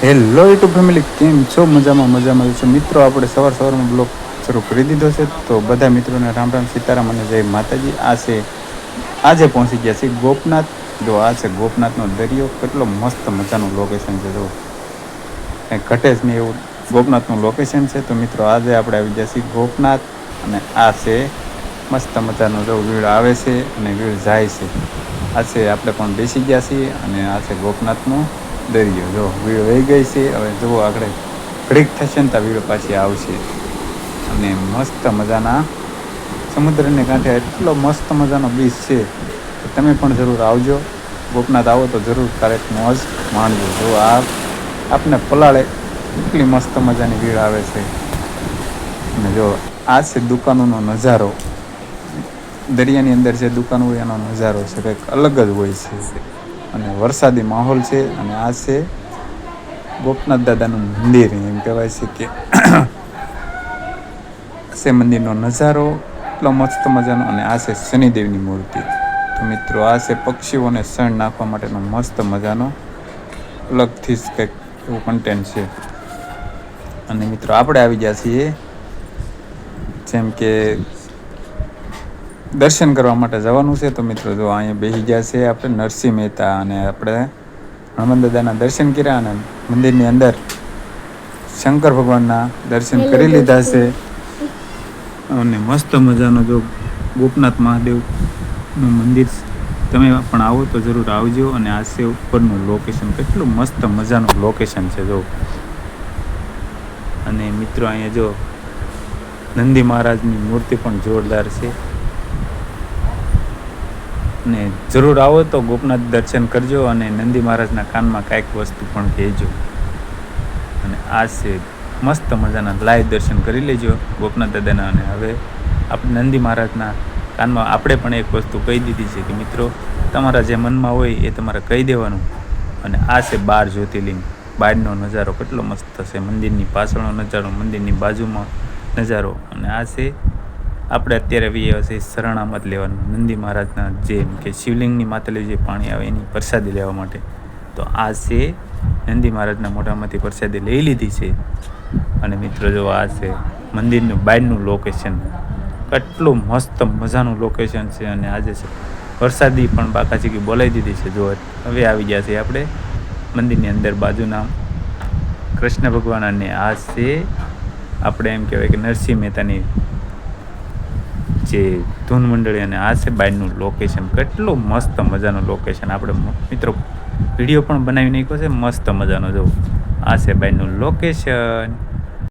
Hello YouTube family, કેમ છો? મજામાં છો મિત્રો. આપણે સવારમાં બ્લોગ શરૂ કરી દીધો છે, તો બધા મિત્રોને રામ રામ, સીતારામ અને જય માતાજી. આજે પહોંચી ગયા છે ગોપનાથ. જો આ છે ગોપનાથનો દરિયો. કેટલો મસ્ત મજાનું લોકેશન છે. જો કંઈ ઘટે જ નહીં એવું ગોપનાથનું લોકેશન છે. તો મિત્રો આજે આપણે આવી ગયા છીએ ગોપનાથ, અને આ છે મસ્ત મજાનો જો વીડ આવે છે અને વીડ જાય છે. આ છે આપણે પણ બેસી ગયા છીએ, અને આ છે ગોપનાથનું દરિયો. જો વીડ વહી ગઈ છે. હવે જુઓ આગળ ઘડીક થશે ને ત્યાં વીડ પાછી આવશે. અને મસ્ત મજાના સમુદ્રને કાંઠે એટલો મસ્ત મજાનો બીચ છે. તમે પણ જરૂર આવજો. ગોપનાથ આવો તો જરૂર ક્યારેક મોજ માણજો. જો આપને પલાળે એટલી મસ્ત મજાની વીડ આવે છે. અને જો આ છે દુકાનોનો નજારો. દરિયાની અંદર જે દુકાન હોય એનો નજારો છે કંઈક અલગ જ હોય છે. અને વરસાદી માહોલ છે. અને આ છે ગોપનાથ દાદાનું મંદિર. એમ કહેવાય છે કે છે મંદિરનો નજારો એટલો મસ્ત મજાનો. અને આ છે શનિદેવની મૂર્તિ. તો મિત્રો આ છે પક્ષીઓને શણ નાખવા માટેનો મસ્ત મજાનો અલગથી જ કંઈક એવું કન્ટેન્ટ છે. અને મિત્રો આપણે આવી ગયા છીએ જેમ કે દર્શન કરવા માટે જવાનું છે. તો મિત્રો જો અહીંયા બેસી ગયા છે આપણે નરસિંહ મહેતા, અને આપણે હનુમાન દાદાના દર્શન કર્યા, અને મંદિરની અંદર શંકર ભગવાનના દર્શન કરી લીધા છે. અને મસ્ત મજાનો જો ગોપનાથ મહાદેવનું મંદિર. તમે પણ આવો તો જરૂર આવજો. અને આ છે ઉપરનું લોકેશન. કેટલું મસ્ત મજાનું લોકેશન છે જો. અને મિત્રો અહીંયા જો નંદી મહારાજની મૂર્તિ પણ જોરદાર છે. અને જરૂર આવો તો ગોપનાથ દર્શન કરજો, અને નંદી મહારાજના કાનમાં કાંઈક વસ્તુ પણ કહેજો. અને આ છે મસ્ત મજાના લાઈવ દર્શન કરી લેજો ગોપનાથ દાદાના. અને હવે આપણે નંદી મહારાજના કાનમાં આપણે પણ એક વસ્તુ કહી દીધી છે કે મિત્રો તમારા જે મનમાં હોય એ તમારે કહી દેવાનું. અને આ છે 12 જ્યોતિર્લિંગ. બહારનો નજારો કેટલો મસ્ત છે. મંદિરની પાછળનો નજારો, મંદિરની બાજુમાં નજારો. અને આ છે આપણે અત્યારે બી છે શરણામત લેવાનું નંદી મહારાજના, જેમ કે શિવલિંગની માથેલી જે પાણી આવે એની પ્રસાદી લેવા માટે. તો આ છે નંદી મહારાજના મોઢામાંથી પ્રસાદી લઈ લીધી છે. અને મિત્રો જો આ છે મંદિરનું બહારનું લોકેશન. કેટલું મસ્ત મજાનું લોકેશન છે. અને આજે છે વરસાદી પણ બાકાચીકી બોલાવી દીધી છે. જો હવે આવી ગયા છે આપણે મંદિરની અંદર, બાજુના કૃષ્ણ ભગવાન. અને આ છે આપણે એમ કહેવાય કે નરસિંહ મહેતાની જે ધૂન મંડળી. અને આ છે બહારનું લોકેશન. કેટલું મસ્ત મજાનું લોકેશન. આપણે મિત્રો વિડીયો પણ બનાવી નાખ્યો છે મસ્ત મજાનો. જો આ છે બહારનું લોકેશન.